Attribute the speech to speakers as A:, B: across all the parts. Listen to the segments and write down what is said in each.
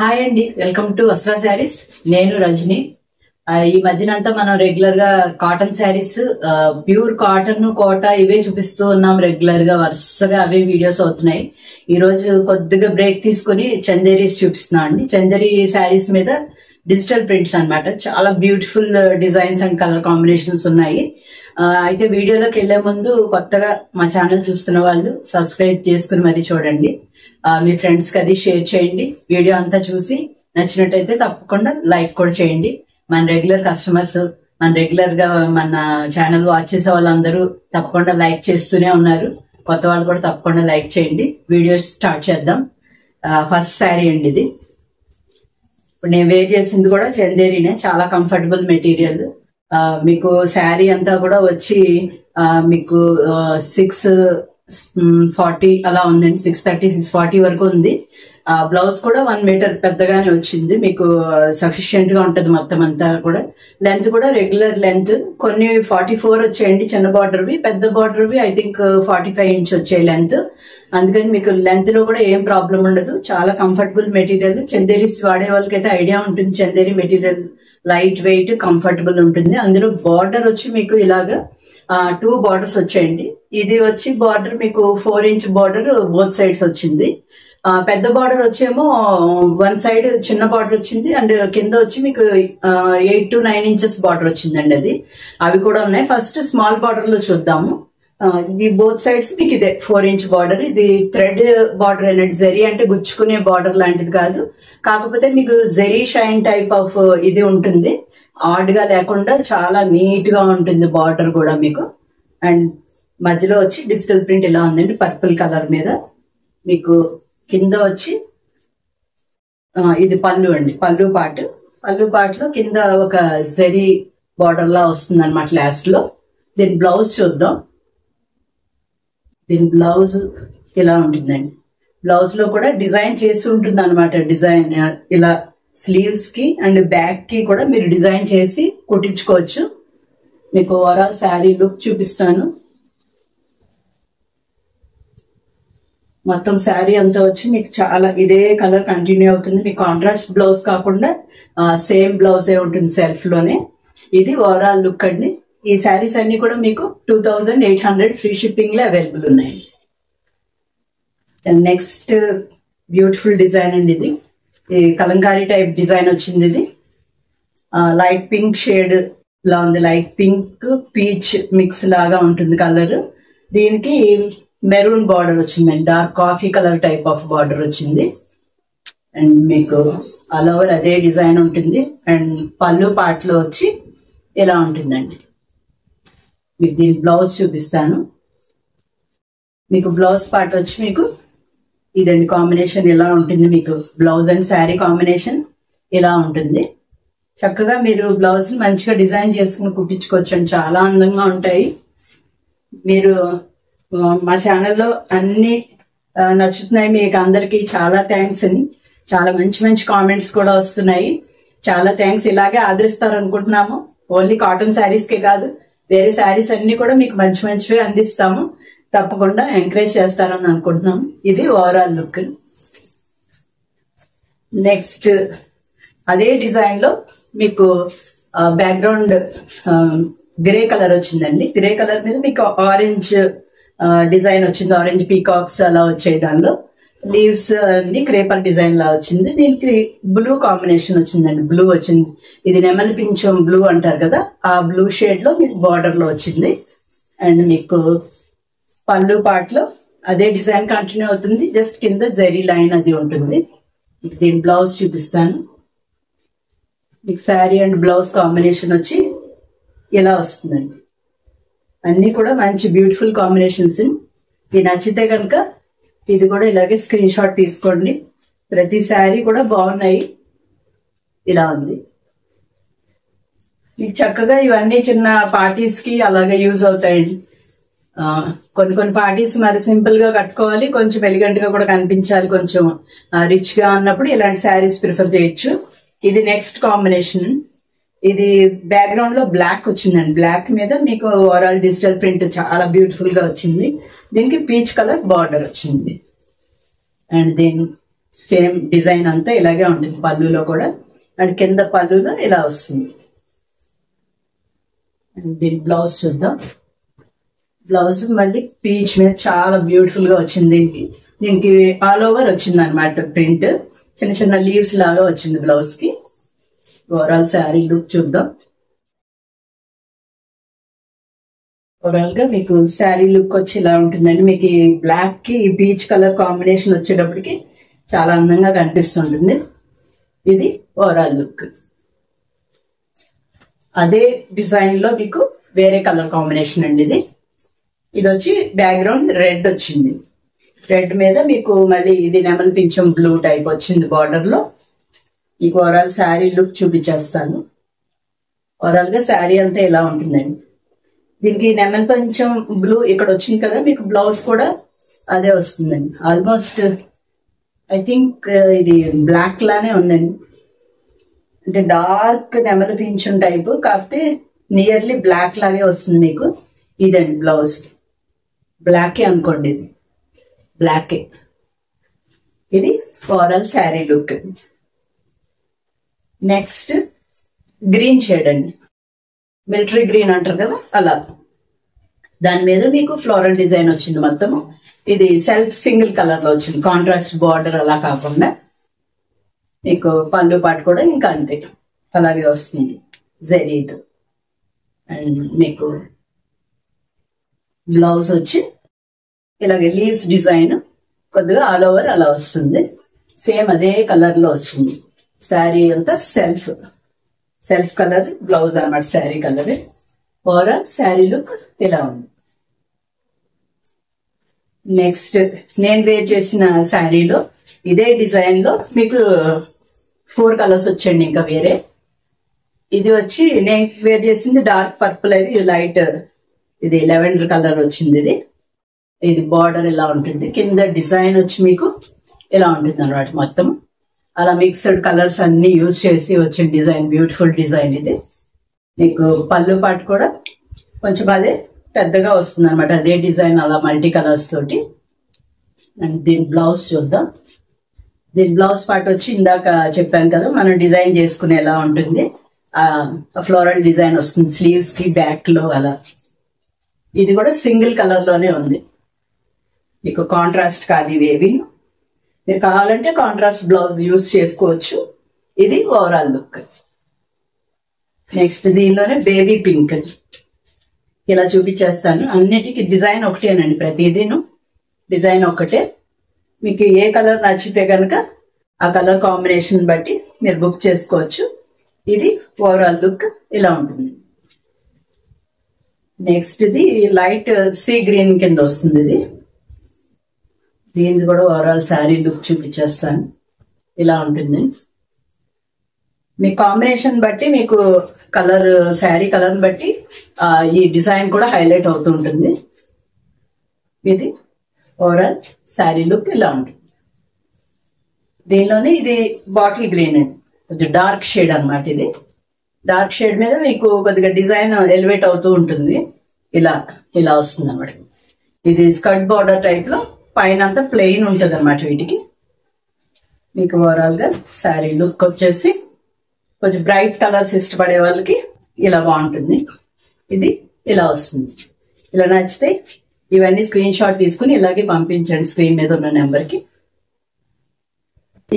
A: Hi అండి, welcome to వస్త్రా saris. నేను రజని. ఈ మధ్యనంతా మనం రెగ్యులర్ గా కాటన్ శారీస్, ప్యూర్ కాటన్ కోట ఇవే చూపిస్తూ ఉన్నాం. రెగ్యులర్ గా వరుసగా అవే వీడియోస్ అవుతున్నాయి. ఈ రోజు కొద్దిగా బ్రేక్ తీసుకుని చందేరీస్ చూపిస్తున్నాం అండి. చందేరీ శారీస్ మీద డిజిటల్ ప్రింట్స్ అన్నమాట. చాలా beautiful designs and colour combinations ఉన్నాయి. అయితే వీడియోలోకి వెళ్లే ముందు కొత్తగా మా ఛానల్ చూస్తున్న వాళ్ళు సబ్స్క్రైబ్ చేసుకుని మరీ చూడండి. మీ ఫ్రెండ్స్ కి అది షేర్ చేయండి. వీడియో అంతా చూసి నచ్చినట్టయితే తప్పకుండా లైక్ కూడా చేయండి. మన రెగ్యులర్ కస్టమర్స్, మన రెగ్యులర్ గా మన ఛానల్ వాచ్ చేసే వాళ్ళందరూ తప్పకుండా లైక్ చేస్తూనే ఉన్నారు. కొత్త వాళ్ళు కూడా తప్పకుండా లైక్ చేయండి. వీడియో స్టార్ట్ చేద్దాం. ఫస్ట్ శారీ అండి ఇది. ఇప్పుడు నేను వేర్ చేసింది కూడా చందేరీనే. చాలా కంఫర్టబుల్ మెటీరియల్. మీకు శారీ అంతా కూడా వచ్చి మీకు 640 అలా ఉందండి. 630, 640 వరకు ఉంది. బ్లౌజ్ కూడా 1 మీటర్ పెద్దగానే వచ్చింది. మీకు సఫిషియెంట్ గా ఉంటది మొత్తం అంతా కూడా. లెంత్ కూడా రెగ్యులర్ లెంత్. కొన్ని 44 వచ్చాయండి చిన్న బార్డర్వి, పెద్ద బార్డర్వి ఐ థింక్ 45 ఇంచ్ వచ్చాయి లెంత్. అందుకని మీకు లెంత్ లో కూడా ఏం ప్రాబ్లం ఉండదు. చాలా కంఫర్టబుల్ మెటీరియల్. చందేరీస్ వాడే వాళ్ళకైతే ఐడియా ఉంటుంది. Chanderi material light weight, comfortable ఉంటుంది. అందులో బార్డర్ వచ్చి మీకు ఇలాగా 2 బార్డర్స్ వచ్చాయండి. ఇది వచ్చి బార్డర్ మీకు 4 ఇంచ్ బార్డర్ బోత్ సైడ్స్ వచ్చింది. పెద్ద బార్డర్ వచ్చేమో 1 సైడ్ చిన్న బార్డర్ వచ్చింది. అండ్ కింద వచ్చి మీకు 8 to 9 ఇంచెస్ బార్డర్ వచ్చిందండి. అది అవి కూడా ఉన్నాయి. ఫస్ట్ స్మాల్ బార్డర్ లో చూద్దాము. ఇది బోత్ సైడ్స్ మీకు ఇదే 4 ఇంచ్ బార్డర్. ఇది థ్రెడ్ బార్డర్ అనేది. జరీ అంటే గుచ్చుకునే బార్డర్ లాంటిది కాదు. కాకపోతే మీకు జరీ షైన్ టైప్ ఆఫ్ ఇది ఉంటుంది. ఆడ్ గా లేకుండా చాలా నీట్ గా ఉంటుంది బార్డర్ కూడా మీకు. అండ్ మధ్యలో వచ్చి డిజిటల్ ప్రింట్ ఇలా ఉందండి పర్పుల్ కలర్ మీద. మీకు కింద వచ్చి ఇది పళ్ళు అండి. పళ్ళు పార్ట్ లో కింద ఒక జరీ బార్డర్ లా వస్తుంది అనమాట లాస్ట్ లో. దీని బ్లౌజ్ చూద్దాం. దీని బ్లౌజ్ ఇలా ఉంటుందండి. బ్లౌజ్ లో కూడా డిజైన్ చేసి ఉంటుంది అనమాట. డిజైన్ ఇలా స్లీవ్స్ కి అండ్ బ్యాక్ కి కూడా మీరు డిజైన్ చేసి కుట్టించుకోవచ్చు. మీకు ఓవరాల్ శారీ లుక్ చూపిస్తాను. మొత్తం శారీ అంతా వచ్చి మీకు చాలా ఇదే కలర్ కంటిన్యూ అవుతుంది. మీకు కాంట్రాస్ట్ బ్లౌజ్ కాకుండా సేమ్ బ్లౌజే ఉంటుంది సెల్ఫ్ లోనే. ఇది ఓవరాల్ లుక్ అండి. ఈ శారీస్ అన్ని కూడా మీకు 2800 ఫ్రీ షిప్పింగ్ లో అవైలబుల్ ఉన్నాయండి. నెక్స్ట్ బ్యూటిఫుల్ డిజైన్ అండి. ఇది కలంకారీ టైప్ డిజైన్ వచ్చింది. ఇది లైట్ పింక్ షేడ్ లా ఉంది. లైట్ పింక్ పీచ్ మిక్స్ లాగా ఉంటుంది కలర్. దీనికి మెరూన్ బార్డర్ వచ్చిందండి. Dark coffee colour type of border వచ్చింది. అండ్ మీకు ఆల్ ఓవర్ అదే డిజైన్ ఉంటుంది. అండ్ పళ్ళు పార్ట్ లో వచ్చి ఇలా ఉంటుందండి. మీకు దీని బ్లౌజ్ చూపిస్తాను. మీకు బ్లౌజ్ పార్ట్ వచ్చి మీకు ఇదండి కాంబినేషన్ ఇలా ఉంటుంది. మీకు బ్లౌజ్ అండ్ శారీ కాంబినేషన్ ఇలా ఉంటుంది. చక్కగా మీరు బ్లౌజ్ మంచిగా డిజైన్ చేసుకుని కుట్టించుకోవచ్చు అండి. చాలా అందంగా ఉంటాయి. మీరు మా ఛానల్లో అన్ని నచ్చుతున్నాయి మీకు అందరికి. చాలా థ్యాంక్స్ అని చాలా మంచి మంచి కామెంట్స్ కూడా వస్తున్నాయి. చాలా థ్యాంక్స్. ఇలాగే ఆదరిస్తారు అనుకుంటున్నాము. ఓన్లీ కాటన్ శారీస్ కే కాదు, వేరే శారీస్ అన్ని కూడా మీకు మంచి మంచివి అందిస్తాము. తప్పకుండా ఎంకరేజ్ చేస్తారని అనుకుంటున్నాం. ఇది ఓవరాల్ లుక్. నెక్స్ట్ అదే డిజైన్ లో మీకు బ్యాక్గ్రౌండ్ గ్రే కలర్ వచ్చిందండి. గ్రే కలర్ మీద మీకు ఆరెంజ్ డిజైన్ వచ్చింది. ఆరెంజ్ పీకాక్స్ అలా వచ్చాయి. దానిలో లీవ్స్ అన్ని క్రేపర్ డిజైన్ లా వచ్చింది. దీనికి బ్లూ కాంబినేషన్ వచ్చిందండి. బ్లూ వచ్చింది. ఇది నెమలి పింఛం బ్లూ అంటారు కదా, ఆ బ్లూ షేడ్ లో మీకు బార్డర్ లో వచ్చింది. అండ్ మీకు పళ్ళు పార్ట్ లో అదే డిజైన్ కంటిన్యూ అవుతుంది. జస్ట్ కింద జరీ లైన్ అది ఉంటుంది. దీని బ్లౌజ్ చూపిస్తాను. మీకు శారీ అండ్ బ్లౌజ్ కాంబినేషన్ వచ్చి ఇలా వస్తుందండి. అన్ని కూడా మంచి బ్యూటిఫుల్ కాంబినేషన్స్. ఇది నచ్చితే కనుక ఇది కూడా ఇలాగే స్క్రీన్ షాట్ తీసుకోండి. ప్రతి శారీ కూడా బాగున్నాయి. ఇలా ఉంది. మీకు చక్కగా ఇవన్నీ చిన్న పార్టీస్ కి అలాగే యూజ్ అవుతాయండి. కొన్ని పార్టీస్ మరి సింపుల్ గా కట్టుకోవాలి, కొంచెం ఎలిగెంట్ గా కూడా కనిపించాలి, కొంచెం రిచ్ గా ఉన్నప్పుడు ఇలాంటి శారీస్ ప్రిఫర్ చేయొచ్చు. ఇది నెక్స్ట్ కాంబినేషన్. ఇది బ్యాక్గ్రౌండ్ లో బ్లాక్ వచ్చిందండి. బ్లాక్ మీద మీకు ఓవరాల్ డిజిటల్ ప్రింట్ చాలా బ్యూటిఫుల్ గా వచ్చింది. దీనికి పీచ్ కలర్ బార్డర్ వచ్చింది. అండ్ దీని సేమ్ డిజైన్ అంతా ఇలాగే ఉంటుంది పళ్ళులో కూడా. అండ్ కింద పళ్ళులో ఇలా వస్తుంది. అండ్ దీని బ్లౌజ్ చూద్దాం. బ్లౌజ్ మళ్ళీ పీచ్ మీద చాలా బ్యూటిఫుల్ గా వచ్చింది. దీనికి ఆల్ ఓవర్ వచ్చింది అనమాట ప్రింట్. చిన్న చిన్న లీవ్స్ లాగా వచ్చింది బ్లౌజ్ కి. ఓవరాల్ శారీ లుక్ చూద్దాం. ఓవరాల్ గా మీకు శారీ లుక్ వచ్చి ఇలా ఉంటుందండి. మీకు ఈ బ్లాక్ కి ఈ పీచ్ కలర్ కాంబినేషన్ వచ్చేటప్పటికి చాలా అందంగా కనిపిస్తుంటుంది. ఇది ఓవరాల్ లుక్. అదే డిజైన్ లో మీకు వేరే కలర్ కాంబినేషన్ అండి ఇది. ఇది వచ్చి బ్యాక్గ్రౌండ్ రెడ్ వచ్చింది. రెడ్ మీద మీకు మళ్ళీ ఇది నెమలి పింఛం బ్లూ టైప్ వచ్చింది బార్డర్ లో. మీకు ఓవరాల్ శారీ లుక్ చూపించేస్తాను. ఓవరాల్ గా శారీ అంతా ఇలా ఉంటుందండి. దీనికి నెమలి పింఛం బ్లూ ఇక్కడ వచ్చింది కదా, మీకు బ్లౌజ్ కూడా అదే వస్తుందండి. ఆల్మోస్ట్ ఐ థింక్ ఇది బ్లాక్ లానే ఉందండి. అంటే డార్క్ నెమలి పింఛం టైప్, కాకపోతే నియర్లీ బ్లాక్ లాగే వస్తుంది మీకు. ఇదండి బ్లౌజ్. బ్లాకే అనుకోండి, ఇది బ్లాకే. ఇది overall sari look. Next green shade అండి. మిలిటరీ గ్రీన్ అంటారు కదా అలా. దాని మీద మీకు ఫ్లోరల్ డిజైన్ వచ్చింది మొత్తం. ఇది సెల్ఫ్ సింగిల్ కలర్ లో వచ్చింది, కాంట్రాస్ట్ బార్డర్ అలా కాకుండా. మీకు పళ్ళు పాటు కూడా ఇంకా అంతే అలాగే వస్తుంది జరీతో. అండ్ మీకు బ్లౌజ్ వచ్చి ఇలాగే లీవ్స్ డిజైన్ కొద్దిగా ఆల్ ఓవర్ అలా వస్తుంది. సేమ్ అదే కలర్ లో వచ్చింది. శారీ అంతా సెల్ఫ్ కలర్ బ్లౌజ్ అన్నమాట. Sari colour. Overall sari look ఇలా ఉంది. నెక్స్ట్ నేను వేర్ చేసిన శారీలో ఇదే డిజైన్ లో మీకు 4 కలర్స్ వచ్చండి ఇంకా వేరే. ఇది వచ్చి నేను వేర్ చేసింది డార్క్ పర్పుల్ అయితే, ఇది లైట్ ఇది లెవెండర్ కలర్ వచ్చింది. ఇది బార్డర్ ఇలా ఉంటుంది. కింద డిజైన్ వచ్చి మీకు ఇలా ఉంటుంది అన్నమాట మొత్తం. అలా మిక్స్డ్ కలర్స్ అన్ని యూజ్ చేసి వచ్చిన డిజైన్, బ్యూటిఫుల్ డిజైన్ ఇది. మీకు పళ్ళు పాటు కూడా కొంచెం అదే పెద్దగా వస్తుంది అనమాట, అదే డిజైన్ అలా మల్టీ కలర్స్ తోటి. అండ్ దీని బ్లౌజ్ చూద్దాం. దీని బ్లౌజ్ పార్ట్ వచ్చి ఇందాక చెప్పాను కదా మనం డిజైన్ చేసుకునే ఎలా ఉంటుంది, ఫ్లోరల్ డిజైన్ వస్తుంది స్లీవ్స్ కి బ్యాక్ లో అలా. ఇది కూడా సింగిల్ కలర్ లోనే ఉంది. మీకు కాంట్రాస్ట్ కాదు ఇవేవి. మీరు కావాలంటే కాంట్రాస్ట్ బ్లౌజ్ యూజ్ చేసుకోవచ్చు. ఇది ఓవరాల్ లుక్. నెక్స్ట్ దీనిలోనే బేబీ పింక్ ఇలా చూపించేస్తాను. అన్నిటికీ డిజైన్ ఒకటేనండి, ప్రతిదీను డిజైన్ ఒకటే. మీకు ఏ కలర్ నచ్చితే కనుక ఆ కలర్ కాంబినేషన్ బట్టి మీరు బుక్ చేసుకోవచ్చు. ఇది ఓవరాల్ లుక్ ఇలా ఉంటుంది. నెక్స్ట్ ఇది లైట్ సీ గ్రీన్ కింద వస్తుంది. ఇది దీనికి కూడా ఓవరాల్ శారీ లుక్ చూపించేస్తాను. ఇలా ఉంటుంది. మీ కాంబినేషన్ బట్టి మీకు కలర్, శారీ కలర్ బట్టి ఈ డిజైన్ కూడా హైలైట్ అవుతూ ఉంటుంది. ఇది ఓవరాల్ శారీ లుక్ ఇలా ఉంటుంది. దీనిలోనే ఇది బాటిల్ గ్రీన్ అండి, కొంచెం డార్క్ షేడ్ అనమాట. ఇది డార్క్ షేడ్ మీద మీకు కొద్దిగా డిజైన్ ఎలివేట్ అవుతూ ఉంటుంది. ఇలా ఇలా వస్తుంది అనమాట. ఇది స్కర్ట్ బార్డర్ టైప్ లో పైన అంతా ప్లెయిన్ ఉంటుంది అనమాట. వీటికి మీకు ఓవరాల్ గా శారీ లుక్ వచ్చేసి కొంచెం బ్రైట్ కలర్స్ ఇష్టపడే వాళ్ళకి ఇలా బాగుంటుంది. ఇది ఇలా వస్తుంది. ఇలా నచ్చితే ఇవన్నీ స్క్రీన్ షాట్ తీసుకుని ఇలాగే పంపించండి స్క్రీన్ మీద ఉన్న నెంబర్ కి.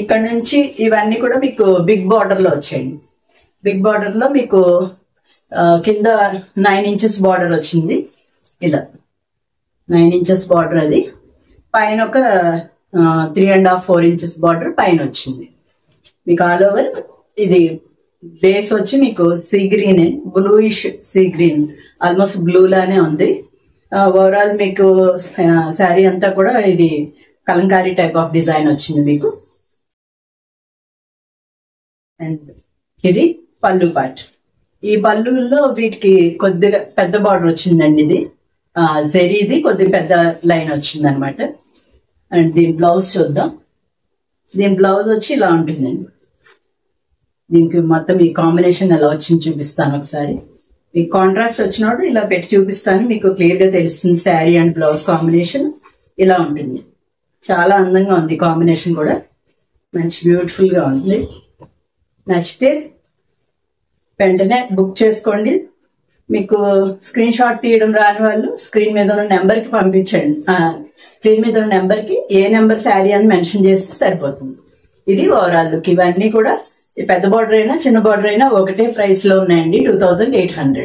A: ఇక్కడ నుంచి ఇవన్నీ కూడా మీకు బిగ్ బార్డర్ లో వచ్చాయండి. బిగ్ బార్డర్ లో మీకు కింద 9 ఇంచెస్ బార్డర్ వచ్చింది. ఇలా 9 ఇంచెస్ బార్డర్. అది పైన ఒక 3.5-4 ఇంచెస్ బార్డర్ పైన వచ్చింది. మీకు ఆల్ ఓవర్ ఇది బేస్ వచ్చి మీకు sea green, bluish sea green, almost blue లానే ఉంది. ఓవరాల్ మీకు శారీ అంతా కూడా ఇది కలంకారీ టైప్ ఆఫ్ డిజైన్ వచ్చింది మీకు. అండ్ ఇది పళ్ళు పార్ట్. ఈ పళ్ళుల్లో వీటికి కొద్దిగా పెద్ద బార్డర్ వచ్చిందండి. ఇది జరీది కొద్దిగా పెద్ద లైన్ వచ్చింది అనమాట. అండ్ దీని బ్లౌజ్ చూద్దాం. దీని బ్లౌజ్ వచ్చి ఇలా ఉంటుందండి. దీనికి మొత్తం ఈ కాంబినేషన్ ఎలా వచ్చింది చూపిస్తాను ఒకసారి. మీకు కాంట్రాస్ట్ వచ్చినప్పుడు ఇలా పెట్టి చూపిస్తాను, మీకు క్లియర్ గా తెలుస్తుంది. శారీ అండ్ బ్లౌజ్ కాంబినేషన్ ఇలా ఉంటుంది. చాలా అందంగా ఉంది కాంబినేషన్ కూడా. మంచి బ్యూటిఫుల్ గా ఉంది. నచ్చితే వెంటనే బుక్ చేసుకోండి. మీకు స్క్రీన్ షాట్ తీయడం రాని వాళ్ళు స్క్రీన్ మీద ఉన్న నెంబర్కి పంపించండి. స్క్రీన్ మీద ఉన్న నెంబర్కి ఏ నెంబర్ శారీ అని మెన్షన్ చేస్తే సరిపోతుంది. ఇది ఓవరాల్ లుక్. ఇవన్నీ కూడా పెద్ద బార్డర్ అయినా చిన్న బార్డర్ అయినా ఒకటే ప్రైస్ లో ఉన్నాయండి. 2800.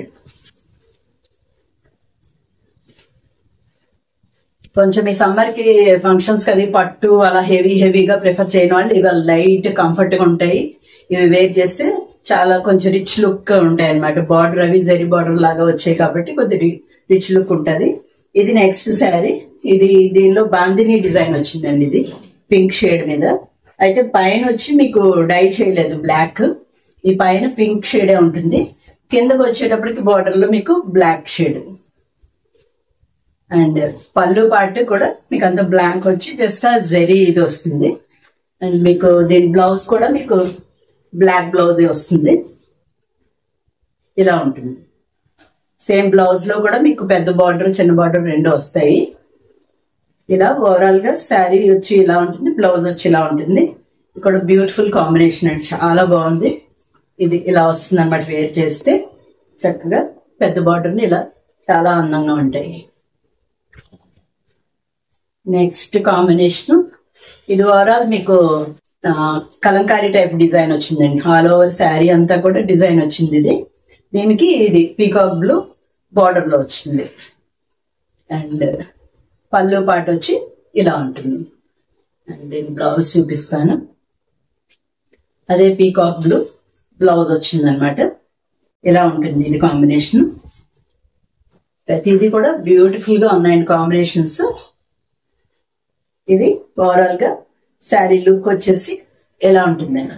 A: కొంచెం ఈ సమ్మర్ కి ఫంక్షన్స్ కి అది పట్టు అలా హెవీగా ప్రిఫర్ చేయని వాళ్ళు ఇవి లైట్ కంఫర్ట్ గా ఉంటాయి. ఇవి వేర్ చేస్తే చాలా కొంచెం రిచ్ లుక్ ఉంటాయి అనమాట. బార్డర్ అవి జరీ బార్డర్ లాగా వచ్చాయి కాబట్టి కొద్ది రిచ్ లుక్ ఉంటది. ఇది నెక్స్ట్ శారీ. ఇది దీనిలో బాందిని డిజైన్ వచ్చిందండి. ఇది పింక్ షేడ్ మీద. అయితే పైన వచ్చి మీకు డై చేయలేదు బ్లాక్. ఈ పైన పింక్ షేడే ఉంటుంది. కిందకు వచ్చేటప్పటికి బార్డర్ లో మీకు బ్లాక్ షేడ్. అండ్ పళ్ళు పార్ట్ కూడా మీకు అంత బ్లాంక్ వచ్చి జస్ట్ ఆ జరీ ఇది వస్తుంది. అండ్ మీకు దీని బ్లౌజ్ కూడా మీకు బ్లాక్ బ్లౌజ్ వస్తుంది. ఇలా ఉంటుంది. సేమ్ బ్లౌజ్ లో కూడా మీకు పెద్ద బార్డర్ చిన్న బార్డర్ రెండు వస్తాయి. ఇలా ఓవరాల్ గా శారీ వచ్చి ఇలా ఉంటుంది, బ్లౌజ్ వచ్చి ఇలా ఉంటుంది. ఇక్కడ బ్యూటిఫుల్ కాంబినేషన్ అండి, చాలా బాగుంది. ఇది ఇలా వస్తుంది అన్నమాట. వేర్ చేస్తే చక్కగా పెద్ద బార్డర్ని ఇలా చాలా అందంగా ఉంటాయి. నెక్స్ట్ కాంబినేషన్ ఇది ఓవరాల్ మీకు కలంకారీ టైప్ డిజైన్ వచ్చిందండి. ఆల్ ఓవర్ శారీ అంతా కూడా డిజైన్ వచ్చింది. ఇది దీనికి ఇది పీకాక్ బ్లూ బార్డర్ లో వచ్చింది. అండ్ పళ్ళు పాటు వచ్చి ఇలా ఉంటుంది. అండ్ దీని బ్లౌజ్ చూపిస్తాను. అదే పీకాక్ బ్లూ బ్లౌజ్ వచ్చింది అనమాట. ఇలా ఉంటుంది ఇది కాంబినేషన్. ప్రతిదీ కూడా బ్యూటిఫుల్ గా ఉన్నాయండి కాంబినేషన్స్. ఇది ఓవరాల్ గా శారీ లుక్ వచ్చేసి ఎలా ఉంటుందండి.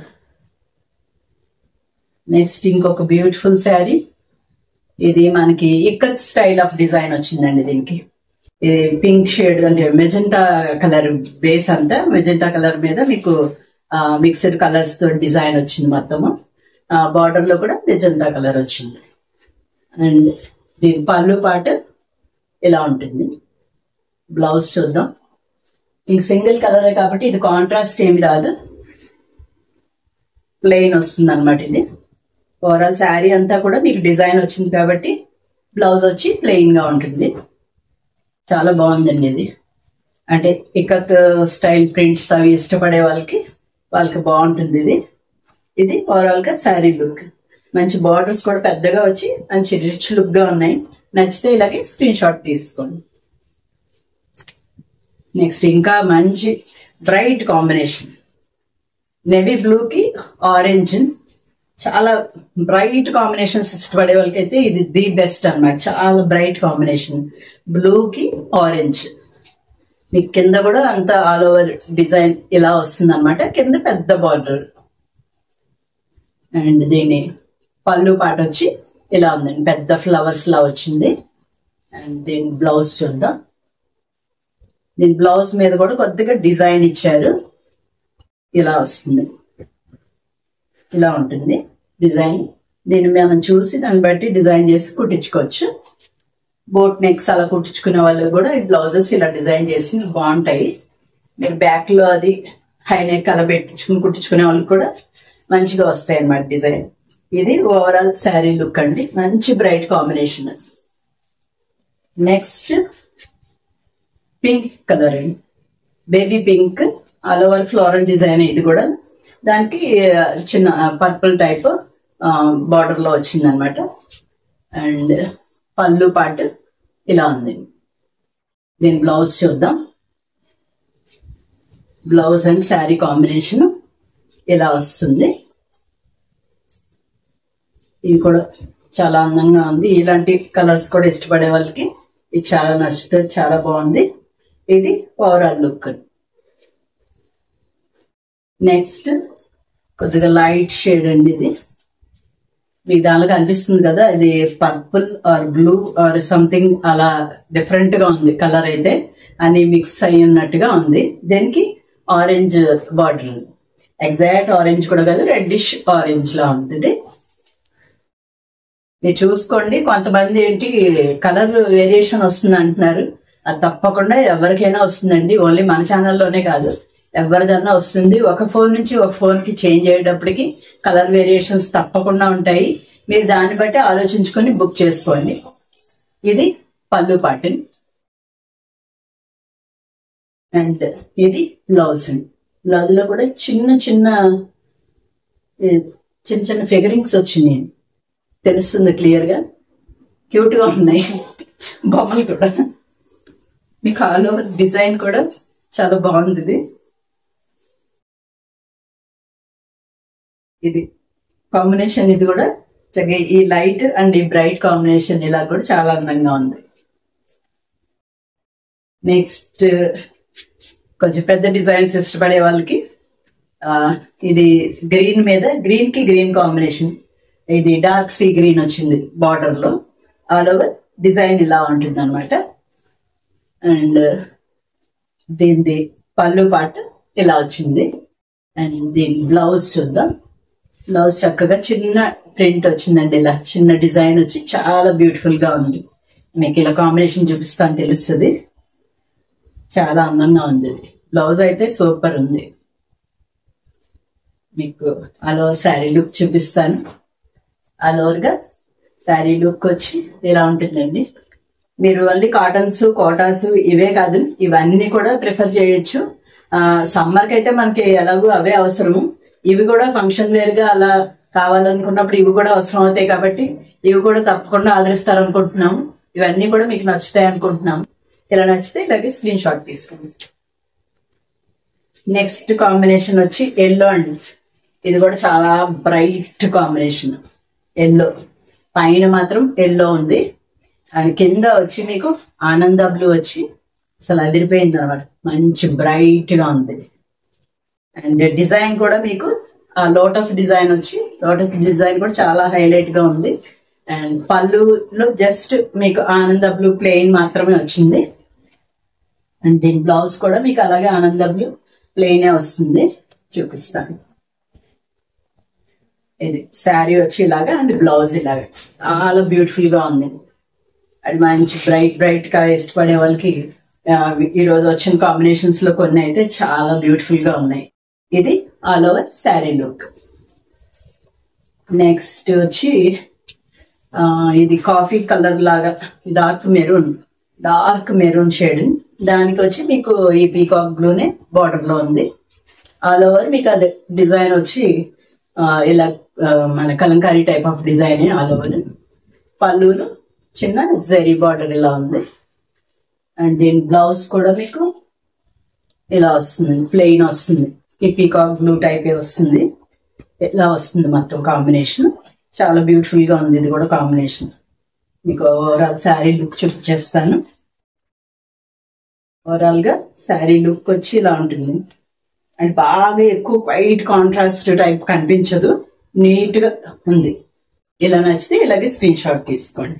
A: నెక్స్ట్ ఇంకొక బ్యూటిఫుల్ శారీ. ఇది మనకి ఇక్కత్ స్టైల్ ఆఫ్ డిజైన్ వచ్చిందండి. దీనికి ఇది పింక్ షేడ్ అంటే మెజెంటా కలర్ బేస్ అంతా మెజెంటా కలర్ మీద మీకు మిక్స్డ్ కలర్స్ తో డిజైన్ వచ్చింది మొత్తము. బార్డర్ లో కూడా మెజెంటా కలర్ వచ్చింది. అండ్ దీని పళ్ళు పాటు ఇలా ఉంటుంది. బ్లౌజ్ చూద్దాం. మీకు సింగిల్ కలరే కాబట్టి ఇది కాంట్రాస్ట్ ఏమి రాదు, ప్లెయిన్ వస్తుంది అనమాట. ఇది ఓవరాల్ శారీ అంతా కూడా మీకు డిజైన్ వచ్చింది కాబట్టి బ్లౌజ్ వచ్చి ప్లెయిన్ గా ఉంటుంది. చాలా బాగుందండి ఇది. అంటే ఇకత్ స్టైల్ ప్రింట్స్ అవి ఇష్టపడే వాళ్ళకి బాగుంటుంది ఇది. ఇది ఓవరాల్ గా శారీ లుక్. మంచి బార్డర్స్ కూడా పెద్దగా వచ్చి మంచి రిచ్ లుక్ గా ఉన్నాయి. నచ్చితే ఇలాగే స్క్రీన్ షాట్ తీసుకోండి. నెక్స్ట్ ఇంకా మంచి బ్రైట్ కాంబినేషన్. నేవీ బ్లూ కి ఆరెంజ్. చాలా బ్రైట్ కాంబినేషన్స్ ఇష్టపడే వాళ్ళకైతే ఇది ది బెస్ట్ అన్నమాట. చాలా బ్రైట్ కాంబినేషన్. బ్లూ కి ఆరెంజ్. మీకు కింద కూడా అంత ఆల్ ఓవర్ డిజైన్ ఇలా వస్తుంది అనమాట. కింద పెద్ద బార్డర్. అండ్ దీని పళ్ళు పాట వచ్చి ఇలా ఉందండి, పెద్ద ఫ్లవర్స్ లా వచ్చింది. అండ్ దీని బ్లౌజ్ చూద్దాం. దీని బ్లౌజ్ మీద కూడా కొద్దిగా డిజైన్ ఇచ్చారు. ఇలా వస్తుంది, ఇలా ఉంటుంది డిజైన్. దీన్ని మనం చూసి దాన్ని బట్టి డిజైన్ చేసి కుట్టించుకోవచ్చు. బోట్ నెక్స్ అలా కుట్టించుకునే వాళ్ళు కూడా ఈ బ్లౌజెస్ ఇలా డిజైన్ చేసి బాగుంటాయి. మీరు బ్యాక్ లో అది హై నెక్ అలా పెట్టించుకుని కుట్టించుకునే వాళ్ళకి కూడా మంచిగా వస్తాయి అన్నమాట డిజైన్. ఇది ఓవరాల్ శారీ లుక్ అండి. మంచి bright combination. Next pink colour అండి, baby pink. All over floral design. ఇది కూడా దానికి చిన్న పర్పుల్ టైప్ బార్డర్ లో వచ్చింది అనమాట. అండ్ పళ్ళు పాటు ఇలా ఉంది. దీని బ్లౌజ్ చూద్దాం. బ్లౌజ్ అండ్ శారీ కాంబినేషన్ ఇలా వస్తుంది. ఇది కూడా చాలా అందంగా ఉంది. ఇలాంటి కలర్స్ కూడా ఇష్టపడే వాళ్ళకి ఇది చాలా నచ్చుతుంది, చాలా బాగుంది. ఇది ఓవరాల్ లుక్. నెక్స్ట్ కొద్దిగా లైట్ షేడ్ అండి. ఇది మీకు దానిలో కనిపిస్తుంది కదా, ఇది purple or blue or something అలా డిఫరెంట్ గా ఉంది కలర్. అయితే అన్ని మిక్స్ అయి ఉన్నట్టుగా ఉంది. దీనికి ఆరెంజ్ బార్డర్, ఎగ్జాక్ట్ ఆరెంజ్ కూడా కాదు, రెడ్డిష్ ఆరెంజ్ లా ఉంది. ఇది మీరు చూసుకోండి. కొంతమంది ఏంటి కలర్ వేరియేషన్ వస్తుంది అంటున్నారు. అది తప్పకుండా ఎవరికైనా వస్తుందండి. ఓన్లీ మన ఛానల్లోనే కాదు, ఎవరిదన్నా వస్తుంది. ఒక ఫోన్ నుంచి ఒక ఫోన్ కి చేంజ్ అయ్యేటప్పటికి కలర్ వేరియేషన్స్ తప్పకుండా ఉంటాయి. మీరు దాన్ని బట్టి ఆలోచించుకొని బుక్ చేసుకోండి. ఇది పళ్ళు పాటన్ అండ్ ఇది బ్లౌజ్ అండి. బ్లౌజ్ లో కూడా చిన్న చిన్న ఫిగరింగ్స్ వచ్చినాయి, తెలుస్తుంది క్లియర్ గా. క్యూట్ గా ఉన్నాయి బొమ్మలు కూడా. మీకు ఆల్ ఓవర్ డిజైన్ కూడా చాలా బాగుంది. ఇది కాంబినేషన్, ఇది కూడా చక్కగా ఈ లైట్ అండ్ ఈ బ్రైట్ కాంబినేషన్ ఇలా కూడా చాలా అందంగా ఉంది. నెక్స్ట్ కొంచెం పెద్ద డిజైన్స్ ఇష్టపడే వాళ్ళకి ఇది గ్రీన్ మీద గ్రీన్ కి గ్రీన్ కాంబినేషన్, ఇది డార్క్ సీ గ్రీన్ వచ్చింది బార్డర్ లో. ఆల్ ఓవర్ డిజైన్ ఇలా ఉంటుంది అనమాట. అండ్ దీని పళ్ళు పార్ట్ ఇలా వచ్చింది. అండ్ దీని బ్లౌజ్ చూద్దాం. బ్లౌజ్ చక్కగా చిన్న ప్రింట్ వచ్చిందండి, ఇలా చిన్న డిజైన్ వచ్చి చాలా బ్యూటిఫుల్ గా ఉంది. మీకు ఇలా కాంబినేషన్ చూపిస్తాను తెలుస్తుంది. చాలా అందంగా ఉంది. బ్లౌజ్ అయితే సూపర్ ఉంది. మీకు ఆల్ ఓవర్ శారీ లుక్ చూపిస్తాను. ఆల్ ఓవర్ గా శారీ లుక్ వచ్చి ఇలా ఉంటుందండి. మీరు ఓన్లీ కాటన్స్, కోటాస్ ఇవే కాదు, ఇవన్నీ కూడా ప్రిఫర్ చేయొచ్చు. సమ్మర్ కి అయితే మనకి ఎలాగో అవే అవసరము. ఇవి కూడా ఫంక్షన్ వేర్ గా అలా కావాలనుకున్నప్పుడు ఇవి కూడా అవసరం అవుతాయి కాబట్టి ఇవి కూడా తప్పకుండా ఆదరిస్తారు అనుకుంటున్నాము. ఇవన్నీ కూడా మీకు నచ్చుతాయి అనుకుంటున్నాము. ఇలా నచ్చితే ఇలాగే స్క్రీన్ షాట్ తీసుకోండి. నెక్స్ట్ కాంబినేషన్ వచ్చి ఎల్లో అండి. ఇది కూడా చాలా బ్రైట్ కాంబినేషన్. ఎల్లో పైన మాత్రం ఎల్లో ఉంది, అండ్ కింద వచ్చి మీకు ఆనంద బ్లూ వచ్చి అసలు అదిరిపోయింది అనమాట. మంచి బ్రైట్ గా ఉంది. అండ్ డిజైన్ కూడా మీకు ఆ లోటస్ డిజైన్ వచ్చి, లోటస్ డిజైన్ కూడా చాలా హైలైట్ గా ఉంది. అండ్ పళ్ళులో జస్ట్ మీకు ఆనంద బ్లూ ప్లెయిన్ మాత్రమే వచ్చింది. అండ్ దీని బ్లౌజ్ కూడా మీకు అలాగే ఆనంద బ్లూ ప్లెయినే వస్తుంది. చూపిస్తాను. ఇది శారీ వచ్చి ఇలాగా అండ్ బ్లౌజ్ ఇలాగా చాలా బ్యూటిఫుల్ గా ఉంది. అండ్ మంచి బ్రైట్ గా ఇష్టపడే వాళ్ళకి ఈ రోజు వచ్చిన కాంబినేషన్స్ లో కొన్ని అయితే చాలా బ్యూటిఫుల్ గా ఉన్నాయి. ఇది all over sari look. Next వచ్చి ఇది కాఫీ కలర్ లాగా డార్క్ మెరూన్ షేడ్. దానికి వచ్చి మీకు ఈ పీకాక్ బ్లూనే బార్డర్ లో ఉంది. ఆల్ ఓవర్ మీకు అదే డిజైన్ వచ్చి ఇలా మన Kalamkari type of design all over. పళ్ళులో చిన్న జరీ బార్డర్ ఇలా ఉంది. అండ్ దీని బ్లౌజ్ కూడా మీకు ఇలా వస్తుంది, ప్లెయిన్ వస్తుంది. ఈ పీకాక్ బ్లూ టైప్ వస్తుంది. ఇలా వస్తుంది మొత్తం కాంబినేషన్. చాలా బ్యూటిఫుల్ గా ఉంది ఇది కూడా కాంబినేషన్. మీకు ఓవరాల్ శారీ లుక్ చూపించేస్తాను. ఓవరాల్ గా శారీ లుక్ వచ్చి ఇలా ఉంటుంది. అండ్ బాగా ఎక్కువ వైట్ కాంట్రాస్ట్ టైప్ కనిపించదు, నీట్ గా ఉంది. ఇలా నచ్చితే ఇలాగే స్క్రీన్ షాట్ తీసుకోండి.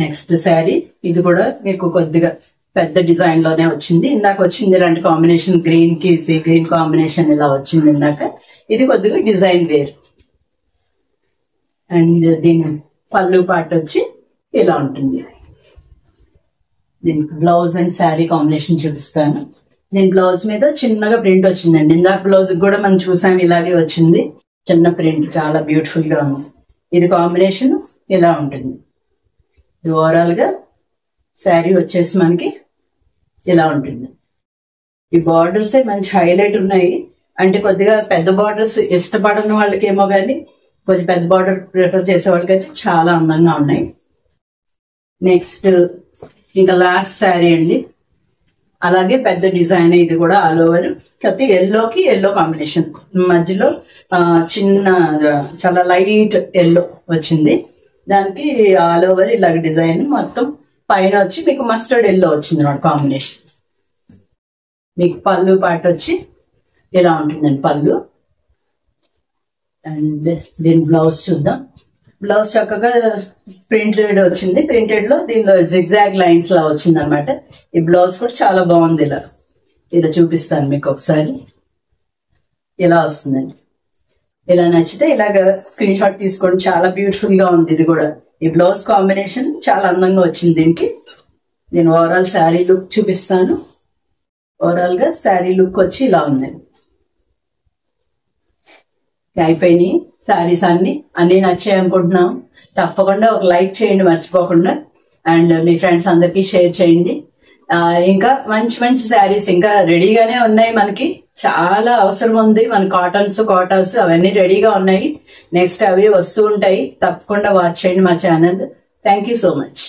A: నెక్స్ట్ శారీ ఇది కూడా మీకు కొద్దిగా పెద్ద డిజైన్ లోనే వచ్చింది. ఇందాక వచ్చింది ఇలాంటి కాంబినేషన్, గ్రీన్ కి సీ గ్రీన్ కాంబినేషన్ ఇలా వచ్చింది ఇందాక. ఇది కొద్దిగా డిజైన్ వేర్. అండ్ దీని పళ్ళు పార్ట్ వచ్చి ఇలా ఉంటుంది. దీనికి బ్లౌజ్ అండ్ శారీ కాంబినేషన్ చూపిస్తాను. దీని బ్లౌజ్ మీద చిన్నగా ప్రింట్ వచ్చిందండి. ఇందాక బ్లౌజ్ కూడా మనం చూసాం, ఇలాగే వచ్చింది చిన్న ప్రింట్. చాలా బ్యూటిఫుల్ గా ఉంది. ఇది కాంబినేషన్ ఇలా ఉంటుంది. ఓవరాల్ గా శారీ వచ్చేసి మనకి ఇలా ఉంటుంది. ఈ బార్డర్స్ మంచి హైలైట్ ఉన్నాయి. అంటే కొద్దిగా పెద్ద బార్డర్స్ ఇష్టపడని వాళ్ళకి ఏమో కానీ కొద్దిగా పెద్ద బార్డర్ ప్రిఫర్ చేసే వాళ్ళకి అయితే చాలా అందంగా ఉన్నాయి. నెక్స్ట్ ఇంకా లాస్ట్ శారీ అండి. అలాగే పెద్ద డిజైన్. ఇది కూడా ఆల్ ఓవర్ కాకపోతే ఎల్లోకి ఎల్లో కాంబినేషన్, మధ్యలో చిన్న చాలా లైట్ ఎల్లో వచ్చింది. దానికి ఆల్ ఓవర్ ఇలాగ డిజైన్ మొత్తం. పైన వచ్చి మీకు మస్టర్డ్ ఎల్లో వచ్చింది అన్నమాట కాంబినేషన్. మీకు పళ్ళు పార్ట్ వచ్చి ఇలా ఉంటుందండి పళ్ళు. అండ్ దీని బ్లౌజ్ చూద్దాం. బ్లౌజ్ చక్కగా ప్రింటెడ్ వచ్చింది. ప్రింటెడ్ లో దీనిలో జిగ్జాగ్ లైన్స్ లా వచ్చింది అనమాట. ఈ బ్లౌజ్ కూడా చాలా బాగుంది. ఇలా చూపిస్తాను మీకు ఒకసారి. ఇలా వస్తుందండి. ఇలా నచ్చితే ఇలాగ స్క్రీన్ షాట్ తీసుకోండి. చాలా బ్యూటిఫుల్ గా ఉంది. ఇది కూడా ఈ బ్లౌజ్ కాంబినేషన్ చాలా అందంగా వచ్చింది దీనికి. నేను ఓవరాల్ శారీ లుక్ చూపిస్తాను. ఓవరాల్ గా శారీ లుక్ వచ్చి ఇలా ఉందండి. అయిపోయినాయి శారీస్ అన్ని నచ్చాయి అనుకుంటున్నాం. తప్పకుండా ఒక లైక్ చేయండి మర్చిపోకుండా, అండ్ మీ ఫ్రెండ్స్ అందరికి షేర్ చేయండి. ఇంకా మంచి మంచి శారీస్ ఇంకా రెడీగానే ఉన్నాయి. మనకి చాలా అవసరం ఉంది. మన కాటన్స్ అవన్నీ రెడీగా ఉన్నాయి. నెక్స్ట్ అవి వస్తూ ఉంటాయి. తప్పకుండా వాచ్ చేయండి మా channel. Thank you so much.